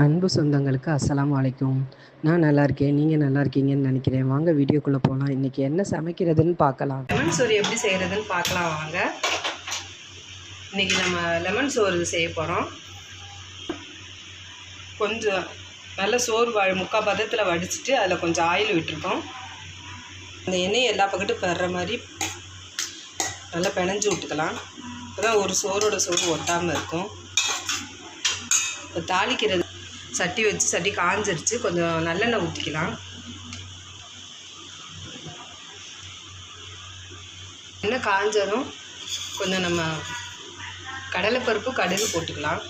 அன்பு சொந்தங்களுக்கு அஸ்ஸலாமு அலைக்கும். நான் நல்லா இருக்கேன். நீங்கள் நல்லா இருக்கீங்கன்னு நினைக்கிறேன். வாங்க வீடியோக்குள்ளே போகலாம். இன்றைக்கி என்ன சமைக்கிறதுன்னு பார்க்கலாம். லெமன் சோறு எப்படி செய்கிறதுன்னு பார்க்கலாம் வாங்க. இன்றைக்கி நம்ம லெமன் சோறு செய்ய போகிறோம். கொஞ்சம் நல்ல சோறு முக்கால் பதத்தில் வடிச்சிட்டு அதில் கொஞ்சம் ஆயில் விட்டுருக்கோம். அந்த எண்ணெயை எல்லா பக்கட்டும் பெற மாதிரி நல்லா பிணைஞ்சு விட்டுக்கலாம். அப்போ தான் ஒரு சோறோட சோறு ஒட்டாமல் இருக்கும். இப்போ தாளிக்கிறது சட்டி வச்சு சட்டி காஞ்சிருச்சு. கொஞ்சம் நல்லெண்ணெய் ஊற்றிக்கலாம். எண்ணெய் காஞ்சதும் கொஞ்சம் நம்ம கடலைப்பருப்பு கடுகு போட்டுக்கலாம்.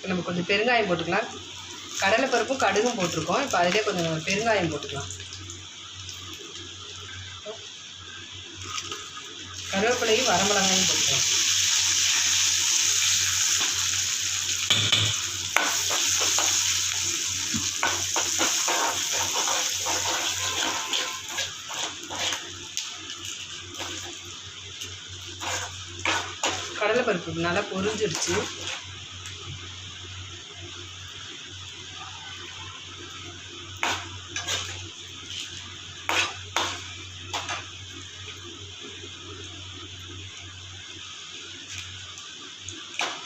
நம்ம கொஞ்சம் பெருங்காயம் போட்டுக்கலாம். கடலைப்பருப்பும் கடுகும் போட்டிருக்கோம். இப்போ அதிலே கொஞ்சம் நம்ம பெருங்காயம் போட்டுக்கலாம். கருவேப்பிலையும் வரமிளகாயும் போட்டுக்கலாம். கடலைப்பருப்பு நல்லா பொரிஞ்சிருச்சு.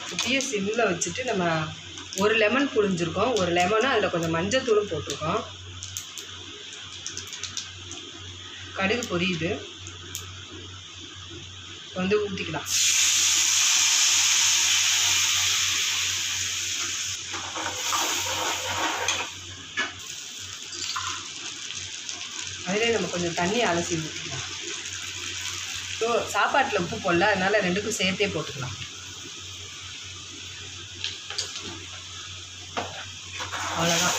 குட்டியை சிம்மில் வச்சுட்டு நம்ம ஒரு லெமன் புழிஞ்சிருக்கோம். ஒரு லெமனும் அதில் கொஞ்சம் மஞ்சத்தூளும் போட்டிருக்கோம். கடுகு பொரியுது. வந்து ஊற்றிக்கலாம். அதிலே நம்ம கொஞ்சம் தண்ணி அலசி ஊற்றிக்கலாம். ஸோ சாப்பாட்டில் உப்பு போடல, அதனால் ரெண்டுக்கும் சேர்த்தே போட்டுக்கலாம். அவ்வளோதான்.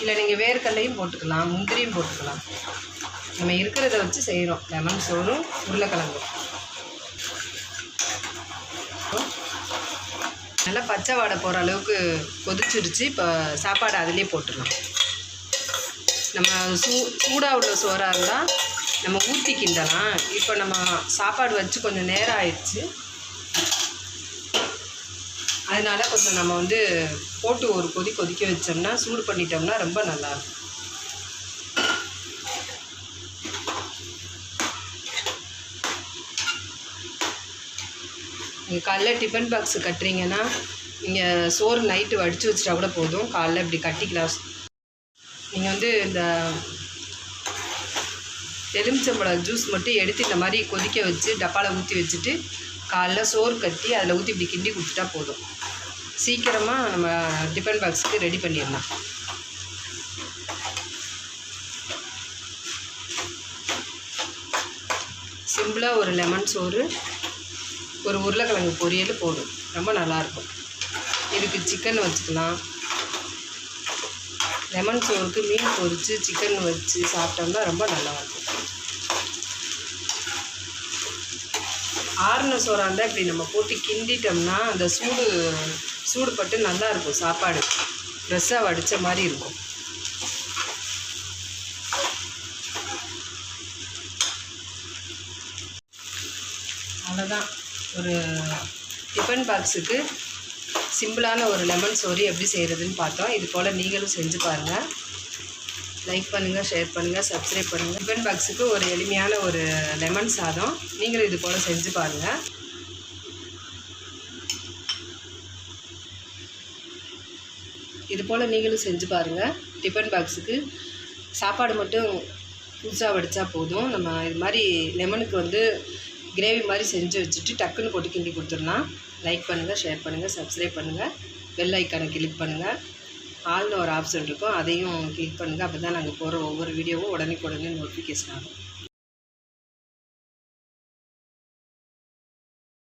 இல்லை நீங்கள் வேர்க்கடலையும் போட்டுக்கலாம், முந்திரியும் போட்டுக்கலாம். நம்ம இருக்கிறத வச்சு செய்கிறோம். லெமன் சோறும் உருளைக்கிழங்கும் நல்லா பச்சை வாடை போகிற அளவுக்கு கொதிச்சிருச்சு. இப்போ சாப்பாடு அதிலே போட்டுடலாம். நம்ம சூடாக உள்ள சோறாக இருந்தால் நம்ம ஊற்றி கிண்டலாம். இப்போ நம்ம சாப்பாடு வச்சு கொஞ்சம் நேரம் ஆயிடுச்சு. அதனால் கொஞ்சம் நம்ம வந்து போட்டு ஒரு கொதிக்க வச்சோம்னா, சூடு பண்ணிட்டோம்னா ரொம்ப நல்லாயிருக்கும். நீங்கள் காலைல டிஃபன் பாக்ஸு கட்டுறீங்கன்னா நீங்கள் சோறு நைட்டு வடித்து வச்சுட்டா கூட போதும். காலைல இப்படி கட்டிக்கலாம். நீங்கள் வந்து இந்த எலுமிச்சம்பழம் ஜூஸ் மட்டும் எடுத்து இந்த மாதிரி கொதிக்க வச்சு டப்பாவில் ஊற்றி வச்சுட்டு காலைல சோறு கட்டி அதில் ஊற்றி இப்படி கிண்டி கொடுத்துட்டா போதும். சீக்கிரமாக நம்ம டிஃபன் பாக்ஸுக்கு ரெடி பண்ணிடலாம். சிம்பிளாக ஒரு லெமன் சோறு, ஒரு உருளைக்கிழங்கு பொரியல் போடும். ரொம்ப நல்லாயிருக்கும். இதுக்கு சிக்கன் வச்சுக்கலாம். லெமன் சோறுக்கு மீன் பொரித்து சிக்கன் வச்சு சாப்பிட்டோம்னா ரொம்ப நல்லாயிருக்கும். ஆறுன சோறாக இருந்தால் இப்படி நம்ம போட்டு கிண்டிட்டோம்னா அந்த சூடு பட்டு நல்லாயிருக்கும். சாப்பாடு ஃப்ரெஷ்ஷாக வடித்த மாதிரி இருக்கும். அவ்வளோதான். ஒரு டிஃபன் பாக்ஸுக்கு சிம்பிளான ஒரு லெமன் சோறு எப்படி செய்கிறதுன்னு பார்த்தோம். இது போல் நீங்களும் செஞ்சு பாருங்கள். லைக் பண்ணுங்கள், ஷேர் பண்ணுங்கள், சப்ஸ்கிரைப் பண்ணுங்கள். டிஃபன் பாக்ஸுக்கு ஒரு எளிமையான ஒரு லெமன் சாதம் நீங்களும் இது போல் செஞ்சு பாருங்கள். இது போல் நீங்களும் செஞ்சு பாருங்கள். டிஃபன் பாக்ஸுக்கு சாப்பாடு மட்டும் புதுசாக வடித்தா போதும். நம்ம இது மாதிரி லெமனுக்கு வந்து கிரேவி மாதிரி செஞ்சு வச்சுட்டு டக்குன்னு போட்டு கிண்டி கொடுத்துடலாம். லைக் பண்ணுங்கள், ஷேர் பண்ணுங்கள், சப்ஸ்கிரைப் பண்ணுங்கள். பெல் ஐக்கானை கிளிக் பண்ணுங்கள். ஆல்னு ஒரு ஆப்ஷன் இருக்கும், அதையும் கிளிக் பண்ணுங்கள். அப்போ தான் நாங்கள் போகிற ஒவ்வொரு வீடியோவும் உடனே நோட்டிஃபிகேஷன் ஆகும்.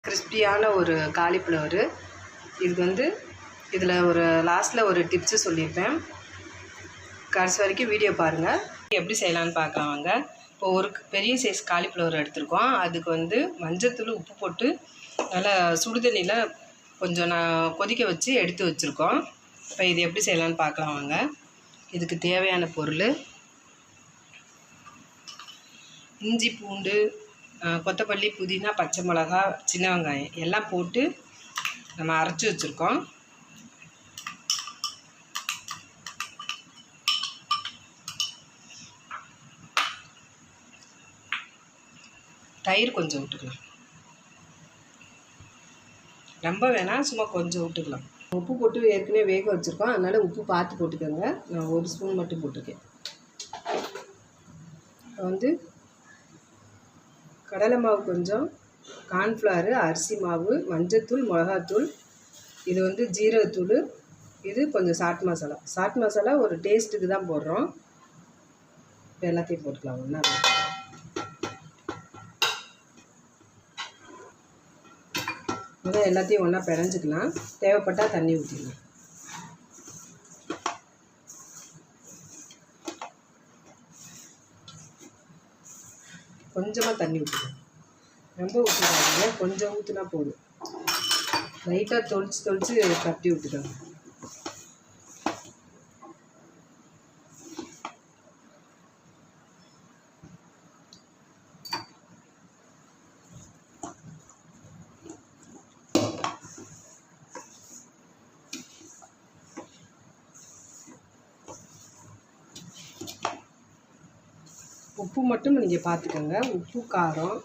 கிறிஸ்பியான ஒரு காலிஃப்ளவரு. இது வந்து இதில் ஒரு லாஸ்ட்டில் ஒரு டிப்ஸு சொல்லியிருப்பேன். கடைசி வரைக்கும் வீடியோ பாருங்கள். எப்படி செய்யலான்னு பார்க்கலாம் வாங்க. இப்போ ஒரு பெரிய சைஸ் காலிஃப்ளவர் எடுத்துருக்கோம். அதுக்கு வந்து மஞ்சத்தூள் உப்பு போட்டு நல்லா சுடுதண்ணியில் கொஞ்சம் கொதிக்க வச்சு எடுத்து வச்சுருக்கோம். இப்போ இது எப்படி செய்யலான்னு பார்க்கலாம் வாங்க. இதுக்கு தேவையான பொருள் இஞ்சி பூண்டு கொத்தமல்லி புதினா பச்சை மிளகா சின்ன வெங்காயம் எல்லாம் போட்டு நம்ம அரைச்சி வச்சுருக்கோம். தயிர் கொஞ்சம் விட்டுக்கலாம், ரொம்ப வேணாம், சும்மா கொஞ்சம் விட்டுக்கலாம். உப்பு போட்டு ஏற்கனவே வேக வச்சுருக்கோம், அதனால் உப்பு பார்த்து போட்டுக்கோங்க. நான் 1 ஸ்பூன் மட்டும் போட்டிருக்கேன். இப்போ கடலை மாவு கொஞ்சம், கார்ன்ஃப்ளவரு, அரிசி மாவு, மஞ்சத்தூள், மிளகாத்தூள், இது ஜீரகத்தூள், இது கொஞ்சம் சாட் மசாலா. சாட் மசாலா ஒரு டேஸ்ட்டுக்கு தான் போடுறோம். இப்போ எல்லாத்தையும் போட்டுக்கலாம் ஒன்றா. முதல்ல எல்லாத்தையும் ஒன்றா பிணைஞ்சிக்கலாம். தேவைப்பட்டால் தண்ணி ஊற்றிக்கலாம். கொஞ்சமாக தண்ணி ஊற்றிக்கலாம், ரொம்ப ஊற்றிக்காதீங்க, கொஞ்சம் ஊற்றினா போதும். லைட்டாக தொளிச்சு கட்டி விட்டுக்கோங்க. உப்பு மட்டும் நீங்கள் பார்த்துக்கோங்க, உப்பு காரம்.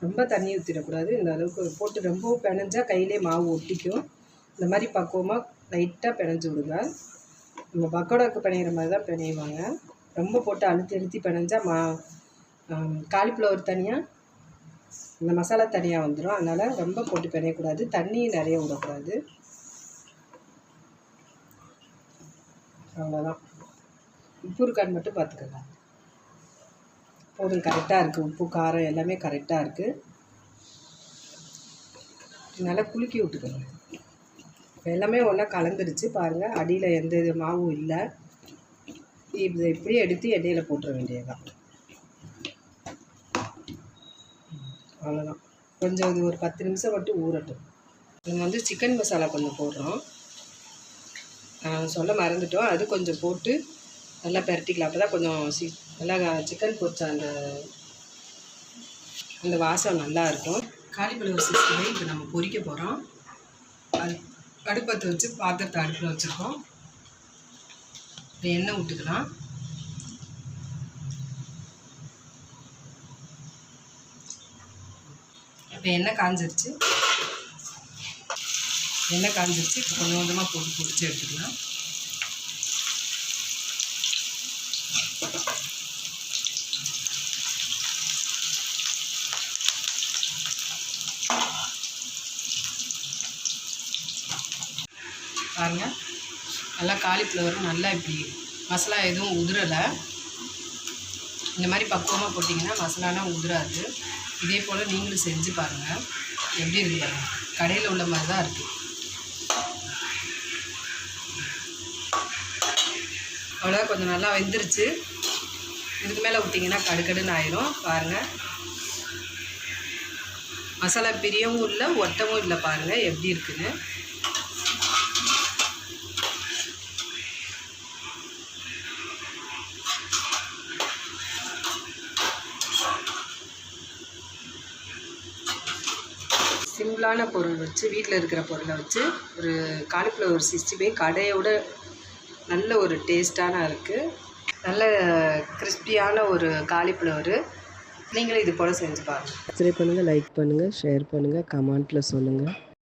ரொம்ப தண்ணி ஊற்றிடக்கூடாது. இந்த அளவுக்கு போட்டு ரொம்ப பிணைஞ்சா கையிலே மாவு ஒட்டிக்கும். இந்த மாதிரி பக்குவமாக லைட்டாக பிணைஞ்சி விடுங்க. நம்ம பக்கோடாவுக்கு பிணையிற மாதிரி தான் பிணைவாங்க. ரொம்ப போட்டு அழுத்தி பிணைஞ்சா காலிஃப்ளவர் தனியாக, இந்த மசாலா தனியாக வந்துடும். அதனால் ரொம்ப போட்டு பிணையக்கூடாது, தண்ணி நிறைய விடக்கூடாது. அவ்வளோதான். உப்பு இருக்கான்னு மட்டும் பார்த்துக்கோங்க. போதும், கரெக்டாக இருக்குது. உப்பு காரம் எல்லாமே கரெக்டாக இருக்குது. நல்லா குலுக்கி விட்டுக்கோங்க. இப்போ எல்லாமே ஒன்றா கலந்துருச்சு பாருங்கள். அடியில் எந்த மாவும் இல்லை. இதை இப்படியே எடுத்து எண்ணெயில் போட்டுற வேண்டியதுதான். அவ்வளோதான். கொஞ்சம் இது ஒரு 10 நிமிஷம் மட்டும் ஊறட்டும். நம்ம சிக்கன் மசாலா கொஞ்சம் போடுறோம், சொல்ல மறந்துட்டோம். அது கொஞ்சம் போட்டு நல்லா பரட்டிக்கலாம். அப்போ தான் கொஞ்சம் நல்லா சிக்கன் பொரிச்ச அந்த வாசம் நல்லா இருக்கும். காலிஃப்ளவர் 65 இப்போ நம்ம பொரிக்க போகிறோம். அது அடுப்பத்தை வச்சு பாத்திரத்தை அடுப்பில் வச்சுருக்கோம். இப்போ எண்ணெய் விட்டுக்கலாம். இப்போ எண்ணெய் காஞ்சிருச்சு. இப்போ கொஞ்சம் கொஞ்சமாக போட்டு பொரிச்சு எடுத்துக்கலாம். பாருங்கள், நல்லா காலிஃப்ளவரும் நல்லா இப்படி மசாலா எதுவும் உதிரலை. இந்த மாதிரி பக்குவமாக போட்டிங்கன்னா மசாலாலாம் உதிராது. இதே போல் நீங்களும் செஞ்சு பாருங்கள், எப்படி இருக்குது பாருங்கள். கடையில் உள்ள மாதிரி தான் இருக்குது. அவ்வளோதான், கொஞ்சம் நல்லா வெந்துருச்சு. இதுக்கு மேலே விட்டிங்கன்னா கடுக்கடுன்னு ஆயிரும். பாருங்கள், மசாலா பிரியவும் இல்லை, ஒட்டவும் இல்லை. பாருங்கள் எப்படி இருக்குன்னு. சிம்பிளான பொருள் வச்சு, வீட்டில் இருக்கிற பொருளை வச்சு ஒரு காலிஃப்ளவர் 65 கடையோட நல்ல ஒரு டேஸ்ட்டான இருக்குது. நல்ல கிறிஸ்பியான ஒரு காலிஃப்ளவரு. நீங்களும் இது போல் செஞ்சு பாருங்கள். சப்ஸ்கிரைப் பண்ணுங்கள், லைக் பண்ணுங்கள், ஷேர் பண்ணுங்கள், கமெண்ட்டில் சொல்லுங்கள்.